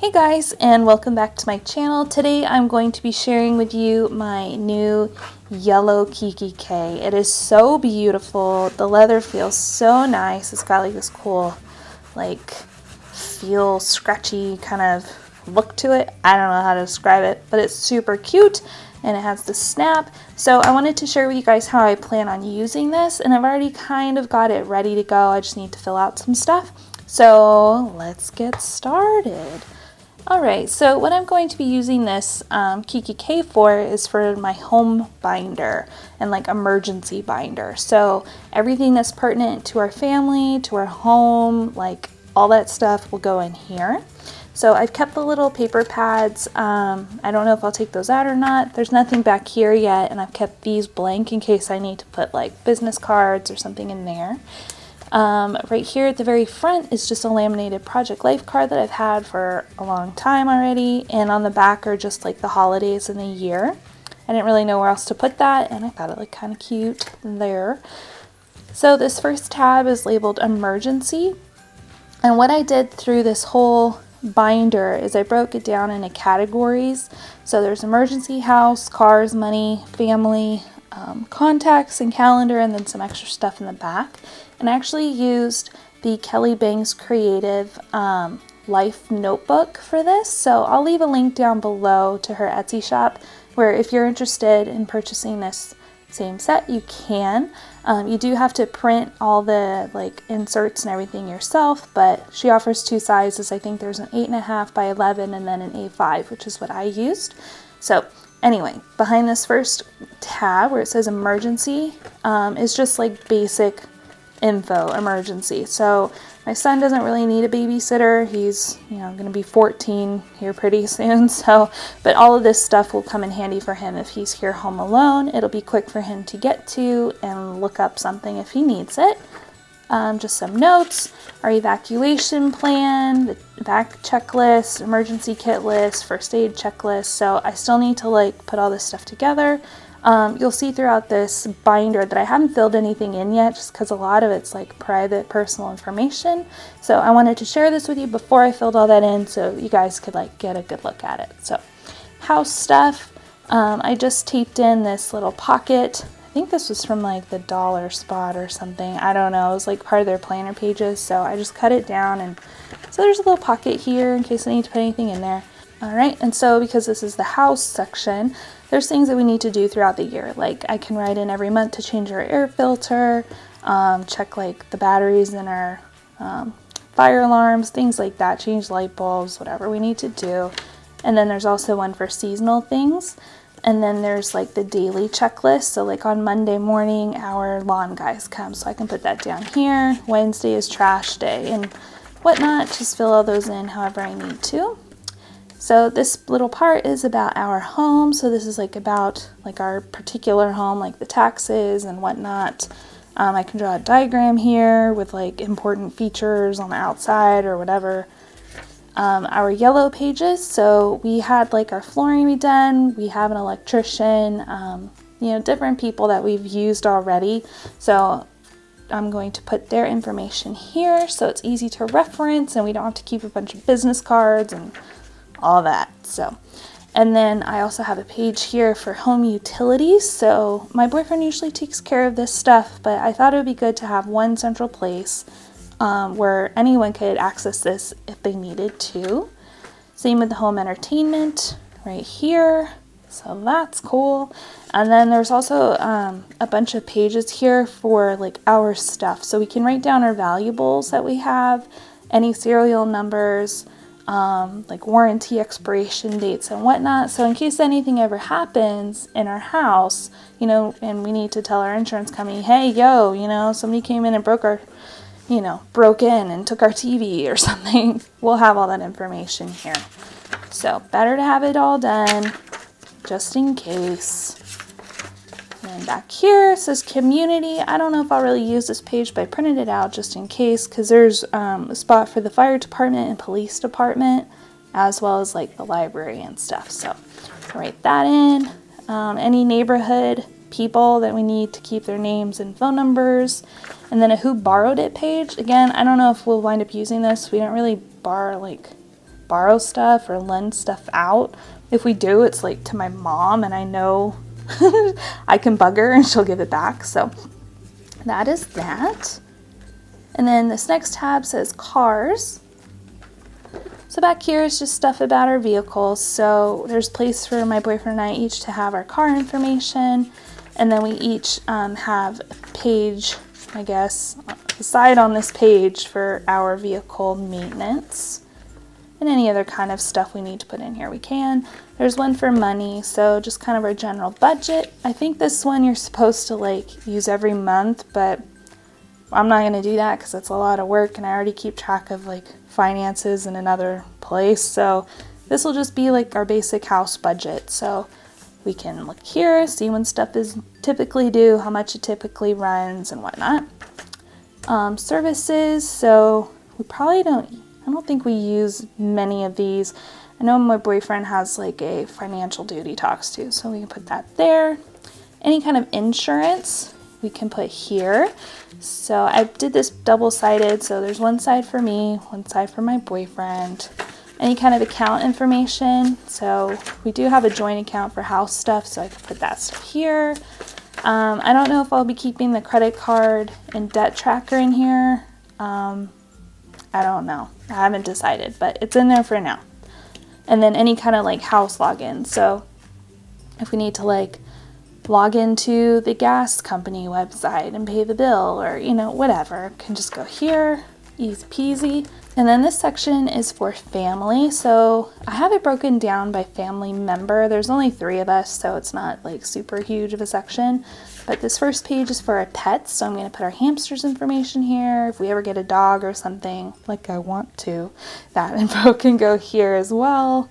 Hey guys, and welcome back to my channel. Today I'm going to be sharing with you my new yellow Kikki K. It is so beautiful. The leather feels so nice. It's got like this cool, like, feel scratchy kind of look to it. I don't know how to describe it, but it's super cute and it has the snap. So I wanted to share with you guys how I plan on using this, and I've already kind of got it ready to go. I just need to fill out some stuff. So let's get started. Alright, so what I'm going to be using this Kikki K for is for my home binder and like emergency binder. So everything that's pertinent to our family, to our home, like all that stuff will go in here. So I've kept the little paper pads. I don't know if I'll take those out or not. There's nothing back here yet, and I've kept these blank in case I need to put like business cards or something in there. Right here at the very front is just a laminated Project Life card that I've had for a long time already, and on the back are just like the holidays and the year. I didn't really know where else to put that, and I thought it looked kind of cute there. So this first tab is labeled Emergency, and what I did through this whole binder is I broke it down into categories. So there's emergency, house, cars, money, family, contacts and calendar, and then some extra stuff in the back. And I actually used the Kelly Bangs Creative Life notebook for this, so I'll leave a link down below to her Etsy shop where if you're interested in purchasing this same set, you can. You do have to print all the like inserts and everything yourself, but she offers two sizes. I think there's an 8.5 by 11 and then an A5, which is what I used. So anyway, behind this first tab where it says emergency is just like basic info, emergency. So my son doesn't really need a babysitter. He's, going to be 14 here pretty soon. So, but all of this stuff will come in handy for him if he's here home alone. It'll be quick for him to get to and look up something if he needs it. Just some notes, our evacuation plan, the evac checklist, emergency kit list, first aid checklist. So I still need to like put all this stuff together. You'll see throughout this binder that I haven't filled anything in yet just because a lot of it's like private personal information. So I wanted to share this with you before I filled all that in so you guys could like get a good look at it. So house stuff, I just taped in this little pocket. I think this was from like the Dollar Spot or something. I don't know. It was like part of their planner pages. So I just cut it down, and so there's a little pocket here in case I need to put anything in there. All right, and so because this is the house section, there's things that we need to do throughout the year. Like I can write in every month to change our air filter, check like the batteries in our fire alarms, things like that, change light bulbs, whatever we need to do. And then there's also one for seasonal things. And then there's like the daily checklist. So like on Monday morning, our lawn guys come. So I can put that down here. Wednesday is trash day and whatnot. Just fill all those in however I need to. So this little part is about our home. So this is like about like our particular home, like the taxes and whatnot. I can draw a diagram here with like important features on the outside or whatever. Our yellow pages, so we had like our flooring redone, we have an electrician, different people that we've used already. So I'm going to put their information here so it's easy to reference and we don't have to keep a bunch of business cards and all that. So, and then I also have a page here for home utilities. So my boyfriend usually takes care of this stuff, but I thought it would be good to have one central place where anyone could access this if they needed to. Same with the home entertainment right here. So that's cool. And then there's also a bunch of pages here for like our stuff. So we can write down our valuables that we have, any serial numbers, like warranty expiration dates and whatnot. So in case anything ever happens in our house, and we need to tell our insurance company, hey, somebody came in and broke in and took our TV or something, we'll have all that information here. So better to have it all done just in case. And back here it says community. I don't know if I'll really use this page, but I printed it out just in case because there's a spot for the fire department and police department as well as like the library and stuff. So I'll write that in. Any neighborhood people that we need to keep their names and phone numbers. And then a who borrowed it page. Again, I don't know if we'll wind up using this. We don't really borrow like borrow stuff or lend stuff out. If we do, it's like to my mom, and I know I can bug her and she'll give it back. So that is that. And then this next tab says cars. So back here is just stuff about our vehicles. So there's place for my boyfriend and I each to have our car information. And then we each have a page, I guess, a side on this page for our vehicle maintenance. And any other kind of stuff we need to put in here, we can. There's one for money, so just kind of our general budget. I think this one you're supposed to like use every month, but I'm not gonna do that because it's a lot of work and I already keep track of like finances in another place. So this will just be like our basic house budget. So we can look here, see when stuff is typically due, how much it typically runs and whatnot. Services, so we probably I don't think we use many of these. I know my boyfriend has like a financial duty talks to, so we can put that there. Any kind of insurance we can put here. So I did this double-sided, so there's one side for me, one side for my boyfriend. Any kind of account information, so we do have a joint account for house stuff, so I can put that stuff here. I don't know if I'll be keeping the credit card and debt tracker in here. I don't know. I haven't decided, but it's in there for now. And then any kind of like house login. So if we need to like log into the gas company website and pay the bill or, you know, whatever, can just go here, easy peasy. And then this section is for family. So I have it broken down by family member. There's only 3 of us, so it's not like super huge of a section. But this first page is for our pets. So I'm going to put our hamsters information here. If we ever get a dog or something, like I want to, that info can go here as well.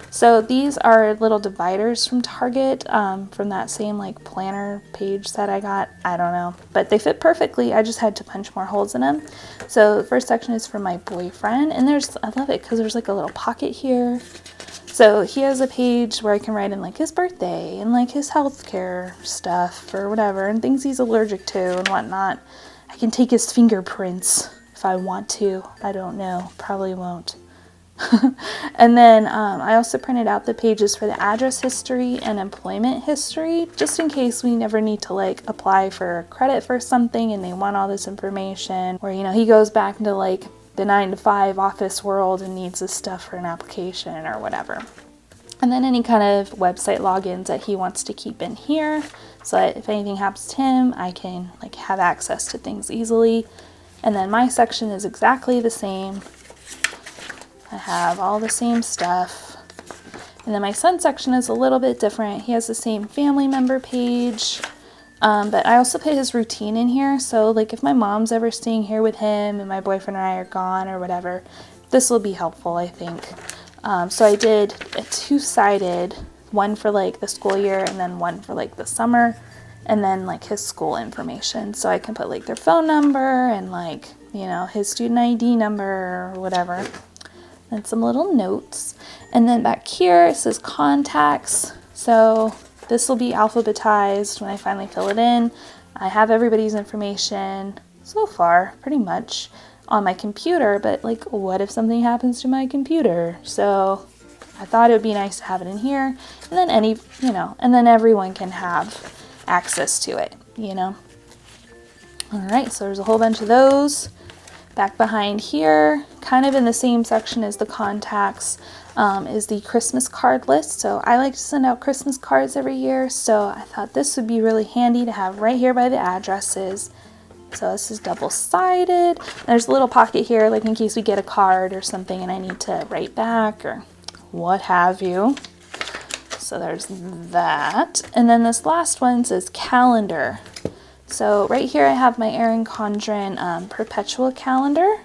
So these are little dividers from Target, from that same like planner page that I got. I don't know, but they fit perfectly. I just had to punch more holes in them. So the first section is for my boyfriend, and I love it because there's like a little pocket here. So he has a page where I can write in like his birthday and like his healthcare stuff or whatever, and things he's allergic to and whatnot. I can take his fingerprints if I want to. I don't know, probably won't. And then I also printed out the pages for the address history and employment history, just in case we never need to like apply for credit for something and they want all this information, or, you know, he goes back into like the 9-to-5 office world and needs this stuff for an application or whatever. And then any kind of website logins that he wants to keep in here, so that if anything happens to him, I can like have access to things easily. And then my section is exactly the same. I have all the same stuff. And then my son's section is a little bit different. He has the same family member page, but I also put his routine in here. So like if my mom's ever staying here with him and my boyfriend and I are gone or whatever, this will be helpful, I think. So I did a 2-sided, one for like the school year and then one for like the summer, and then like his school information. So I can put like their phone number and like, you know, his student ID number or whatever. And some little notes. And then back here it says contacts. So this will be alphabetized when I finally fill it in. I have everybody's information so far pretty much on my computer, but like what if something happens to my computer? So I thought it would be nice to have it in here, and then and then everyone can have access to it, you know. All right, so there's a whole bunch of those. Back behind here, kind of in the same section as the contacts, is the Christmas card list. So I like to send out Christmas cards every year, so I thought this would be really handy to have right here by the addresses. So this is double-sided. There's a little pocket here, like in case we get a card or something and I need to write back or what have you. So there's that. And then this last one says calendar. So right here I have my Erin Condren perpetual calendar.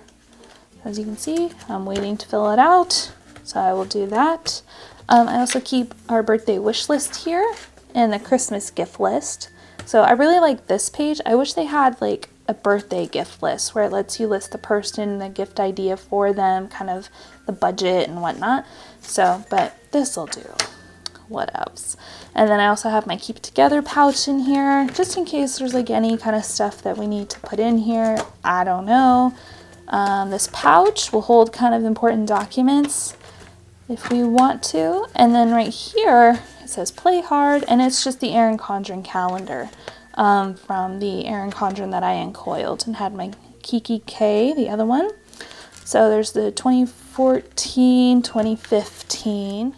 As you can see, I'm waiting to fill it out, so I will do that. I also keep our birthday wish list here and the Christmas gift list. So I really like this page. I wish they had like a birthday gift list where it lets you list the person, the gift idea for them, kind of the budget and whatnot. So, but this will do. What else? And then I also have my keep it together pouch in here, just in case there's like any kind of stuff that we need to put in here. I don't know. This pouch will hold kind of important documents. if we want to. And then right here it says play hard, and it's just the Erin Condren calendar from the Erin Condren that I uncoiled and had my Kikki K, the other one. So there's the 2014, 2015.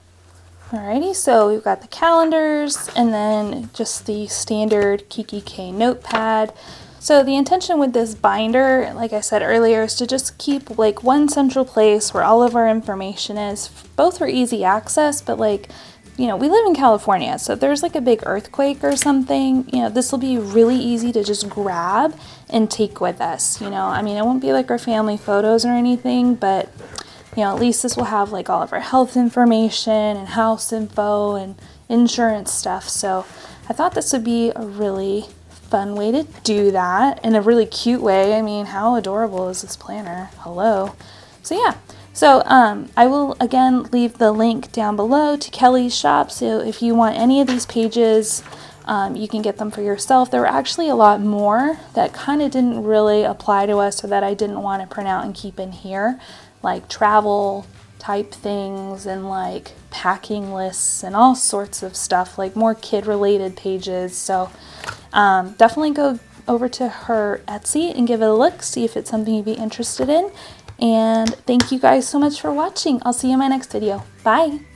Alrighty, so we've got the calendars and then just the standard Kikki K notepad. So the intention with this binder, like I said earlier, is to just keep like one central place where all of our information is, both for easy access, but like, you know, we live in California, so if there's like a big earthquake or something, you know, this will be really easy to just grab and take with us, you know. I mean, it won't be like our family photos or anything, but, you know, at least this will have like all of our health information and house info and insurance stuff. So I thought this would be a really fun way to do that in a really cute way. I mean, how adorable is this planner? Hello. So yeah, so I will again leave the link down below to Kelly's shop. So if you want any of these pages, you can get them for yourself. There were actually a lot more that kind of didn't really apply to us or that I didn't want to print out and keep in here, like travel type things and like packing lists and all sorts of stuff, like more kid related pages. So definitely go over to her Etsy and give it a look, see if it's something you'd be interested in. And thank you guys so much for watching. I'll see you in my next video. Bye.